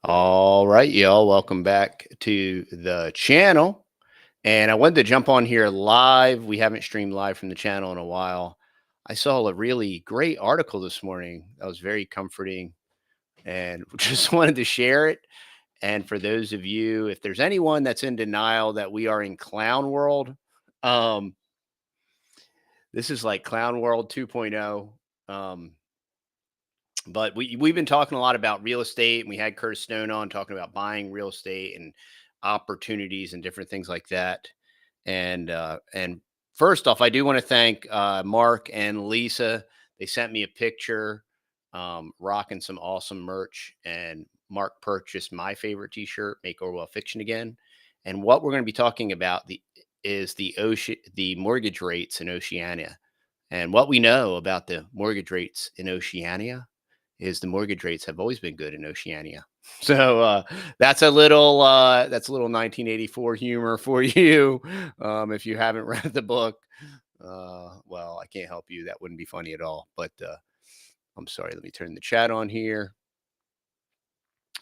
All right, y'all. Welcome back to the channel. And I wanted to jump on here live. We haven't streamed live from the channel in a while. I saw a really great article this morning that was very comforting and just wanted to share it. And for those of you, if there's anyone that's in denial that we are in clown world, um, this is like clown world 2.0. But we've been talking a lot about real estate, and we had Curtis Stone on talking about buying real estate and opportunities and different things like that. And first off, I do want to thank Mark and Lisa. They sent me a picture, rocking some awesome merch, and Mark purchased my favorite T-shirt, "Make Orwell Fiction Again." And what we're going to be talking about is the mortgage rates in Oceania, and what we know about the mortgage rates in Oceania is the mortgage rates have always been good in Oceania. So that's a little 1984 humor for you. If you haven't read the book, well, I can't help you. That wouldn't be funny at all. But I'm sorry. Let me turn the chat on here.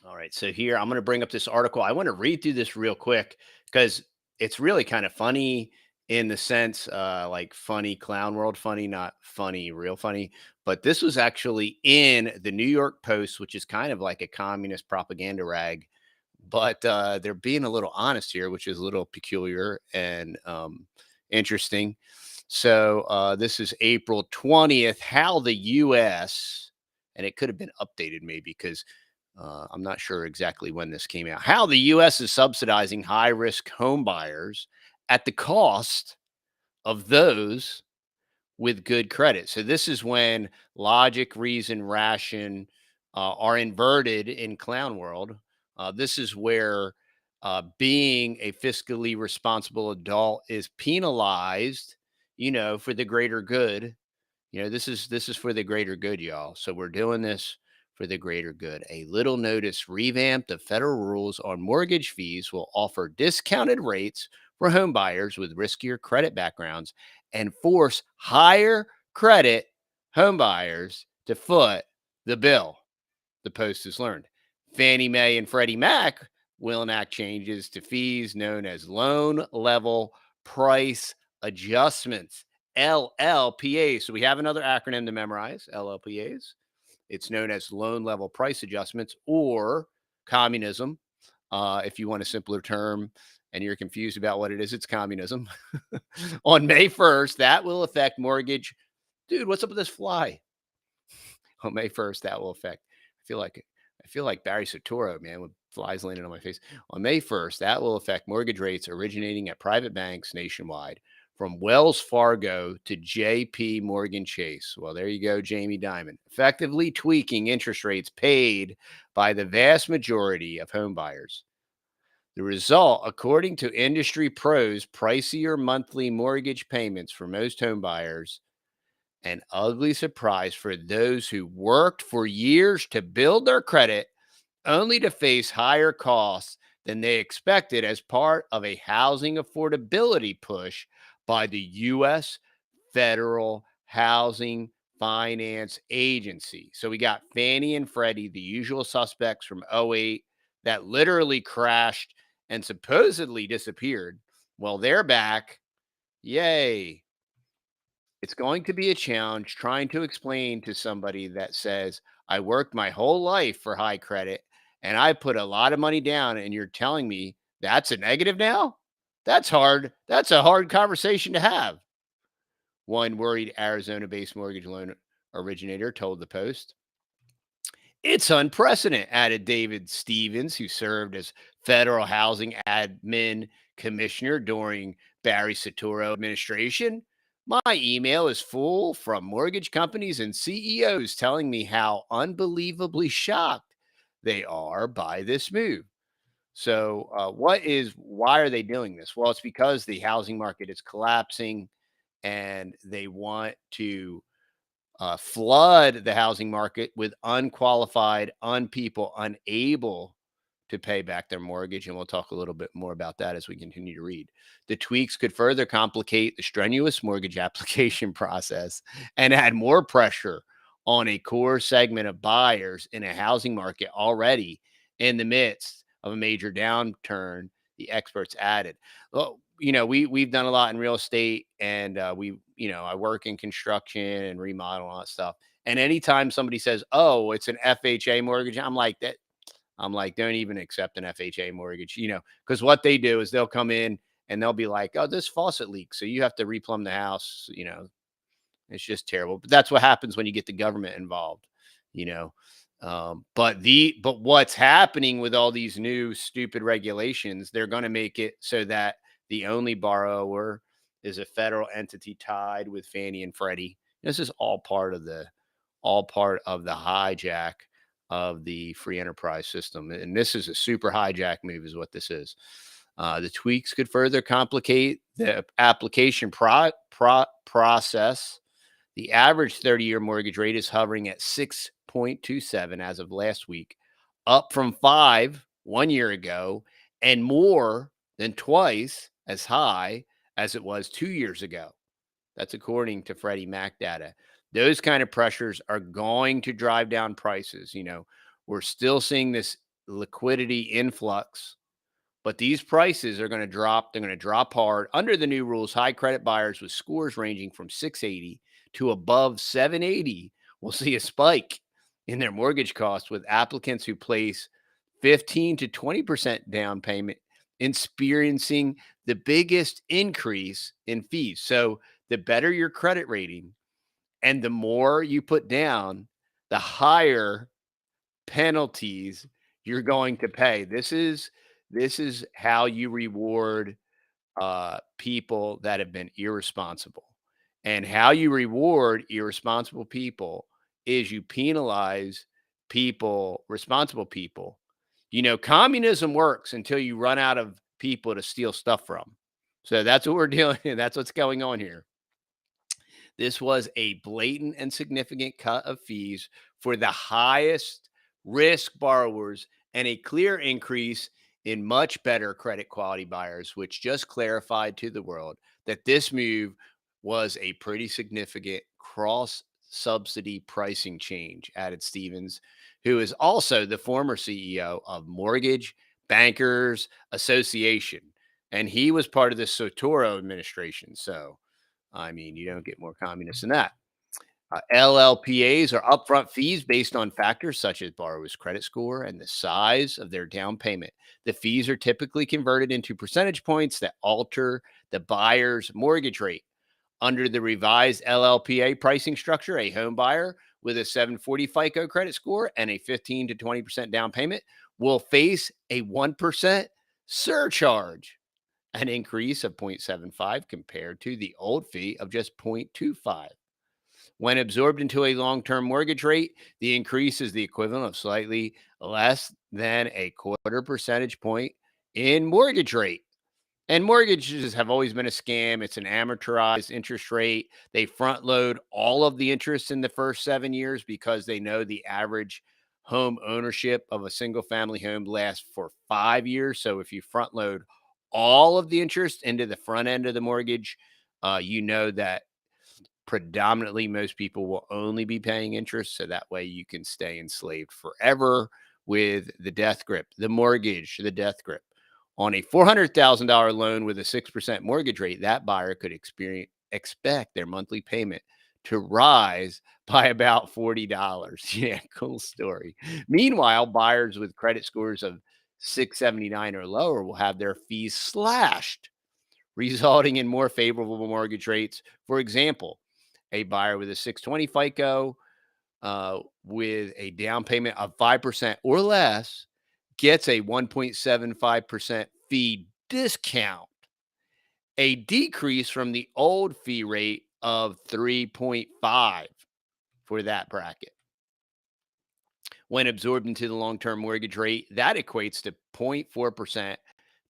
All right. So here I'm going to bring up this article. I want to read through this real quick because it's really kind of funny in the sense like funny clown world funny, not funny, real funny. But this was actually in the New York Post, which is kind of like a communist propaganda rag. But they're being a little honest here, which is a little peculiar and interesting. So this is April 20th, how the U.S., and it could have been updated maybe because I'm not sure exactly when this came out. How the U.S. is subsidizing high risk home buyers at the cost of those with good credit. So, this is when logic, reason, ration are inverted in clown world. This is where being a fiscally responsible adult is penalized, for the greater good. This is for the greater good, y'all. So we're doing this for the greater good. A little notice revamp the federal rules on mortgage fees will offer discounted rates for home buyers with riskier credit backgrounds and force higher credit home buyers to foot the bill. The Post has learned. Fannie Mae and Freddie Mac will enact changes to fees known as loan level price adjustments. LLPAs. So we have another acronym to memorize, LLPAs. It's known as loan level price adjustments or communism. If you want a simpler term and you're confused about what it is, it's communism. On May 1st, that will affect mortgage. Dude, what's up with this fly? On May 1st, that will affect. I feel like Barry Soetoro, man, with flies landing on my face. On May 1st, that will affect mortgage rates originating at private banks nationwide, from Wells Fargo to JP Morgan Chase. Well, there you go, Jamie Dimon, effectively tweaking interest rates paid by the vast majority of home buyers. The result, according to industry pros, pricier monthly mortgage payments for most home buyers, an ugly surprise for those who worked for years to build their credit only to face higher costs than they expected as part of a housing affordability push by the U.S. Federal Housing Finance Agency. So we got Fannie and Freddie, the usual suspects from '08 that literally crashed and supposedly disappeared. Well, they're back. Yay. It's going to be a challenge trying to explain to somebody that says, I worked my whole life for high credit and I put a lot of money down, and you're telling me that's a negative now? That's hard. That's a hard conversation to have. One worried Arizona based mortgage loan originator told the Post. It's unprecedented, added David Stevens, who served as federal housing admin commissioner during Barry Soetoro administration. My email is full from mortgage companies and CEOs telling me how unbelievably shocked they are by this move. So, why are they doing this? Well, it's because the housing market is collapsing and they want to flood the housing market with unqualified, people unable to pay back their mortgage. And we'll talk a little bit more about that as we continue to read. The tweaks could further complicate the strenuous mortgage application process and add more pressure on a core segment of buyers in a housing market already in the midst of a major downturn, the experts added. Well, we've done a lot in real estate, and I work in construction and remodel and all that stuff. And anytime somebody says, "Oh, it's an FHA mortgage," I'm like that. I'm like, don't even accept an FHA mortgage, because what they do is they'll come in and they'll be like, "Oh, this faucet leaks, so you have to replumb the house." It's just terrible. But that's what happens when you get the government involved, you know. But what's happening with all these new stupid regulations, they're going to make it so that the only borrower is a federal entity tied with Fannie and Freddie. This is all part of the hijack of the free enterprise system. And this is a super hijack move, is what this is. The tweaks could further complicate the application process. The average 30-year mortgage rate is hovering at 6.27 as of last week, up from 5 one year ago, and more than twice as high as it was 2 years ago. That's according to Freddie Mac data. Those kind of pressures are going to drive down prices. We're still seeing this liquidity influx, but these prices are going to drop. They're going to drop hard. Under the new rules, high credit buyers with scores ranging from 680 to above 780 will see a spike in their mortgage costs, with applicants who place 15 to 20% down payment experiencing the biggest increase in fees. So the better your credit rating and the more you put down, the higher penalties you're going to pay. This is how you reward people that have been irresponsible. And how you reward irresponsible people is you penalize responsible people. Communism works until you run out of people to steal stuff from. So that's what we're dealing with. That's what's going on here. This was a blatant and significant cut of fees for the highest risk borrowers and a clear increase in much better credit quality buyers, which just clarified to the world that this move was a pretty significant cross subsidy pricing change, added Stevens, who is also the former CEO of Mortgage Bankers Association. And he was part of the Soetoro administration. So, I mean, you don't get more communist than that. LLPAs are upfront fees based on factors such as borrower's credit score and the size of their down payment. The fees are typically converted into percentage points that alter the buyer's mortgage rate. Under the revised LLPA pricing structure, a home buyer with a 740 FICO credit score and a 15 to 20% down payment will face a 1% surcharge, an increase of 0.75 compared to the old fee of just 0.25. When absorbed into a long-term mortgage rate, the increase is the equivalent of slightly less than a quarter percentage point in mortgage rate. And mortgages have always been a scam. It's an amortized interest rate. They front load all of the interest in the first 7 years because they know the average home ownership of a single family home lasts for 5 years. So if you front load all of the interest into the front end of the mortgage, you know that predominantly most people will only be paying interest. So that way you can stay enslaved forever with the death grip, the mortgage, the death grip. On a $400,000 loan with a 6% mortgage rate, that buyer could expect their monthly payment to rise by about $40. Yeah, cool story. Meanwhile, buyers with credit scores of 679 or lower will have their fees slashed, resulting in more favorable mortgage rates. For example, a buyer with a 620 FICO with a down payment of 5% or less gets a 1.75% fee discount, a decrease from the old fee rate of 3.5 for that bracket. When absorbed into the long-term mortgage rate, that equates to 0.4%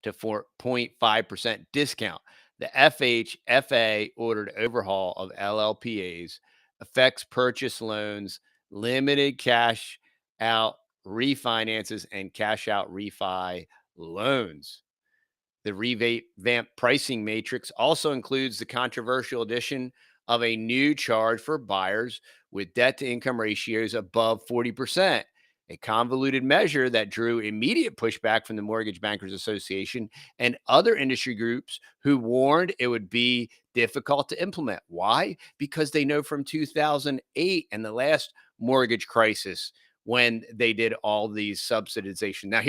to 4.5% discount. The FHFA ordered overhaul of LLPAs affects purchase loans, limited cash out refinances, and cash out refi loans. The revamped pricing matrix also includes the controversial addition of a new charge for buyers with debt to income ratios above 40%. a convoluted measure that drew immediate pushback from the Mortgage Bankers Association and other industry groups who warned it would be difficult to implement. Why? Because they know from 2008 and the last mortgage crisis when they did all these subsidization. Now,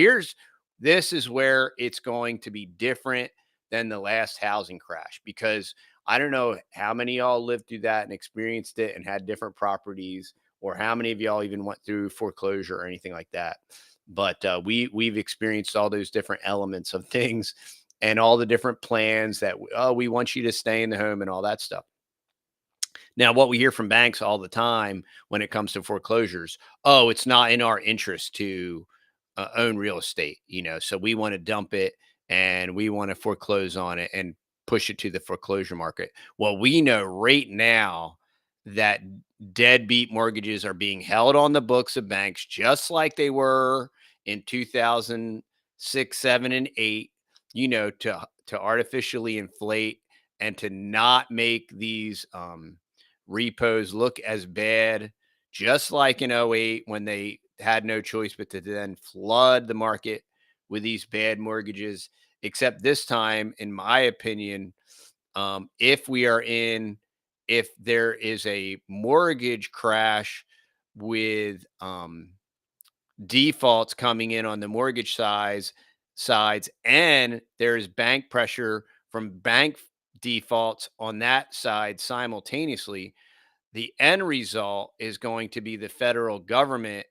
this is where it's going to be different than the last housing crash, because I don't know how many of y'all lived through that and experienced it and had different properties, or how many of y'all even went through foreclosure or anything like that. But we've experienced all those different elements of things and all the different plans that, oh, we want you to stay in the home and all that stuff. Now, what we hear from banks all the time when it comes to foreclosures, oh, it's not in our interest to own real estate, so we want to dump it and we want to foreclose on it and push it to the foreclosure market. Well, we know right now that deadbeat mortgages are being held on the books of banks just like they were in 2006, 7, and 8, to artificially inflate and to not make these repos look as bad, just like in '08 when they had no choice but to then flood the market with these bad mortgages. Except this time, in my opinion, if we are in, if there is a mortgage crash with defaults coming in on the mortgage sides, and there's bank pressure from bank defaults on that side simultaneously, the end result is going to be the federal government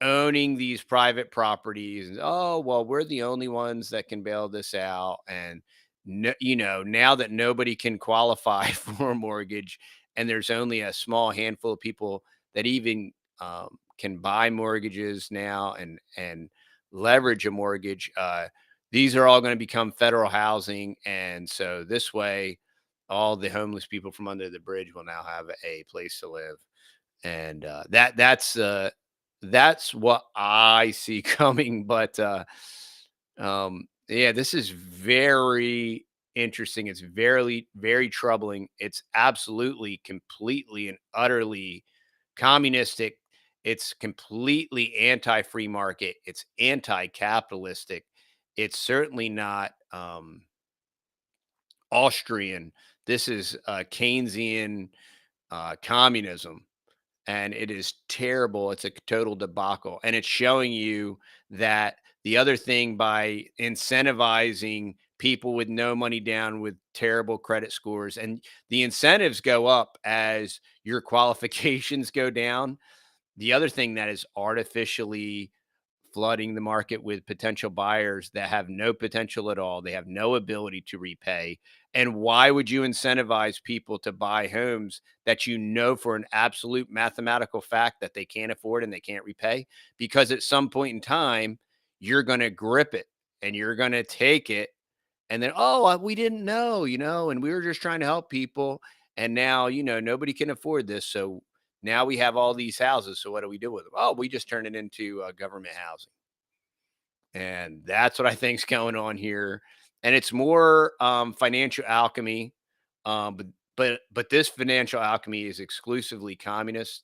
owning these private properties. And, oh, well, we're the only ones that can bail this out. And no, now that nobody can qualify for a mortgage, and there's only a small handful of people that even can buy mortgages now and leverage a mortgage, these are all going to become federal housing. And so this way, all the homeless people from under the bridge will now have a place to live. And that's what I see coming. But yeah, this is very interesting. It's very, very troubling. It's absolutely, completely, and utterly communistic. It's completely anti-free market. It's anti-capitalistic. It's certainly not Austrian. This is Keynesian communism, and it is terrible. It's a total debacle. And it's showing you that the other thing, by incentivizing people with no money down with terrible credit scores, and the incentives go up as your qualifications go down. The other thing that is artificially flooding the market with potential buyers that have no potential at all. They have no ability to repay. And why would you incentivize people to buy homes that you know for an absolute mathematical fact that they can't afford and they can't repay? Because at some point in time, you're going to grip it and you're going to take it. And then, oh, we didn't know, and we were just trying to help people. And now, nobody can afford this. So now we have all these houses. So what do we do with them? Oh, we just turn it into government housing. And that's what I think's going on here. And it's more financial alchemy. But this financial alchemy is exclusively communist.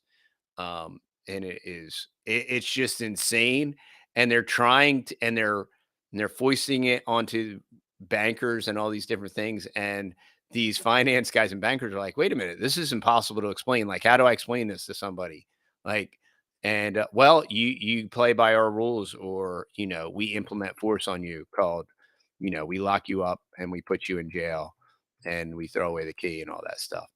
And it's just insane. And they're trying to, and they're foisting it onto bankers and all these different things. And these finance guys and bankers are like, wait a minute, this is impossible to explain. Like, how do I explain this to somebody? Like, and well, you play by our rules, or we implement force on you, called, we lock you up and we put you in jail and we throw away the key and all that stuff.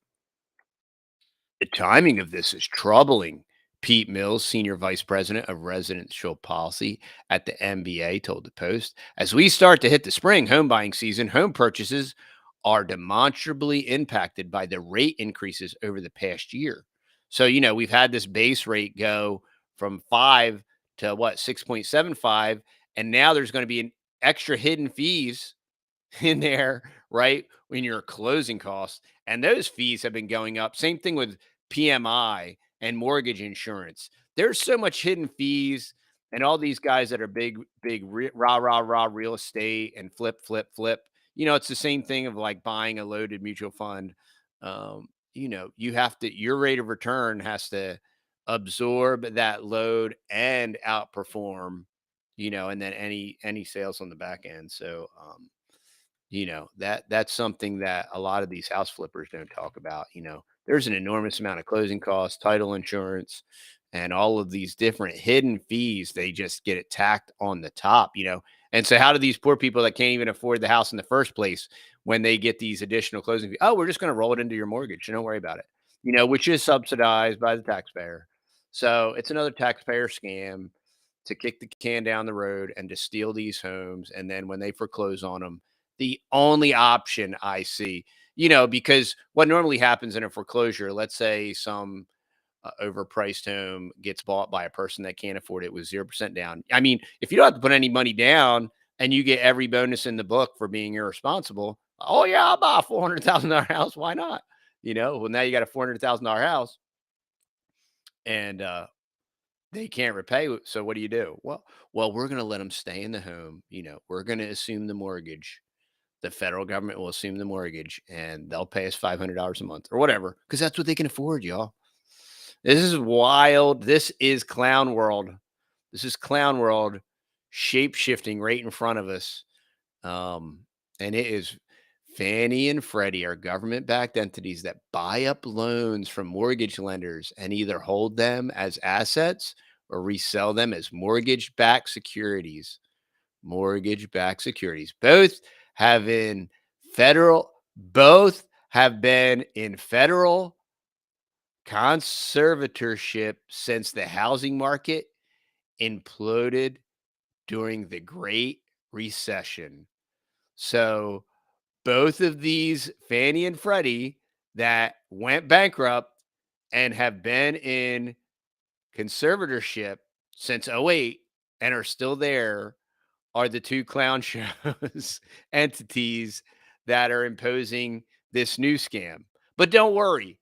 The timing of this is troubling. Pete Mills, Senior Vice President of Residential Policy at the MBA, told the Post, as we start to hit the spring home buying season, home purchases are demonstrably impacted by the rate increases over the past year. So, we've had this base rate go from 5 to what, 6.75. And now there's going to be an extra hidden fees in there, right? In your closing costs. And those fees have been going up. Same thing with PMI and mortgage insurance. There's so much hidden fees, and all these guys that are big, big, rah, rah, rah, real estate and flip, flip, flip. It's the same thing of like buying a loaded mutual fund. You have to, your rate of return has to absorb that load and outperform, and then any sales on the back end. So, that's something that a lot of these house flippers don't talk about. There's an enormous amount of closing costs, title insurance, and all of these different hidden fees. They just get it tacked on the top. And so how do these poor people that can't even afford the house in the first place, when they get these additional closing fees? Oh, we're just going to roll it into your mortgage. Don't worry about it. Which is subsidized by the taxpayer. So it's another taxpayer scam to kick the can down the road and to steal these homes. And then when they foreclose on them, the only option I see, because what normally happens in a foreclosure, let's say some overpriced home gets bought by a person that can't afford it with 0% down. I mean, if you don't have to put any money down and you get every bonus in the book for being irresponsible, oh, yeah, I'll buy a $400,000 house. Why not? Well, now you got a $400,000 house and they can't repay. So what do you do? Well, we're going to let them stay in the home. We're going to assume the mortgage. The federal government will assume the mortgage and they'll pay us $500 a month or whatever, because that's what they can afford, y'all. This is wild. This is clown world. This is clown world shape shifting right in front of us. And it is Fannie and Freddie are government backed entities that buy up loans from mortgage lenders and either hold them as assets or resell them as mortgage backed securities. Mortgage backed securities. Both have been in federal conservatorship since the housing market imploded during the Great Recession. So both of these, Fannie and Freddie, that went bankrupt and have been in conservatorship since '08 and are still there, are the two clown shows entities that are imposing this new scam. But don't worry.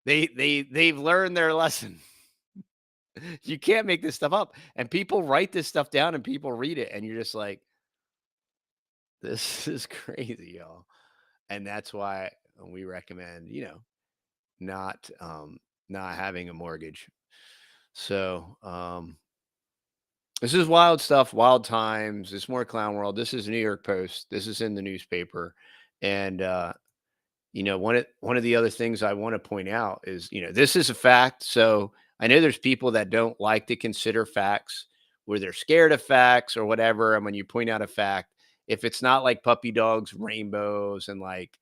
They've learned their lesson. You can't make this stuff up. And people write this stuff down and people read it, and you're just like, this is crazy, y'all. And that's why we recommend, not not having a mortgage. So this is wild stuff, wild times. It's more clown world. This is New York Post. This is in the newspaper. And one of the other things I want to point out is, this is a fact. So I know there's people that don't like to consider facts, where they're scared of facts or whatever. And when you point out a fact, if it's not like puppy dogs, rainbows, and like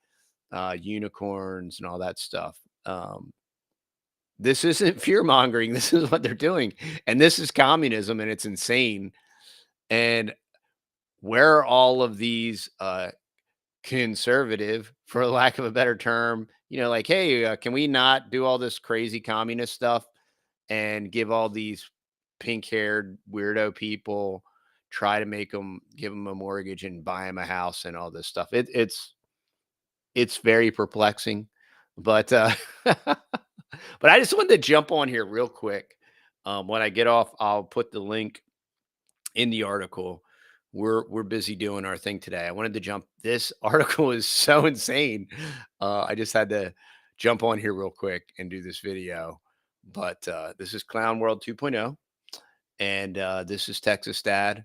unicorns and all that stuff, this isn't fear mongering. This is what they're doing. And this is communism, and it's insane. And where are all of these conservative, for lack of a better term, like, hey, can we not do all this crazy communist stuff and give all these pink haired weirdo people, try to give them a mortgage and buy them a house and all this stuff? It's very perplexing, but but I just wanted to jump on here real quick. When I get off, I'll put the link in the article. We're busy doing our thing today. I wanted to jump. This article is so insane. I just had to jump on here real quick and do this video. But this is Clown World 2.0, and this is Texas Dad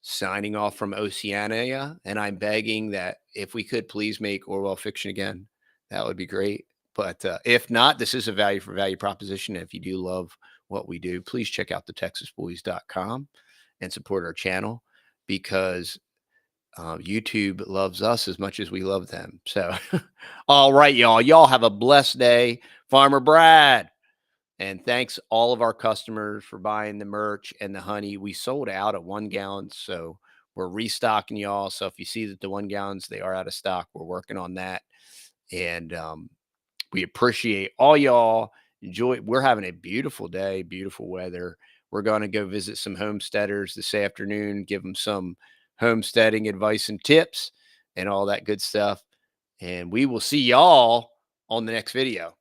signing off from Oceania. And I'm begging that if we could please make Orwell fiction again, that would be great. But if not, this is a value for value proposition. If you do love what we do, please check out TheTexasBoys.com and support our channel, because YouTube loves us as much as we love them. So, all right, y'all. Y'all have a blessed day. Farmer Brad. And thanks all of our customers for buying the merch and the honey. We sold out at 1 gallon, so we're restocking y'all. So if you see that the 1 gallons, they are out of stock, we're working on that. And we appreciate all y'all. Enjoy. We're having a beautiful day, beautiful weather. We're going to go visit some homesteaders this afternoon, give them some homesteading advice and tips and all that good stuff. And we will see y'all on the next video.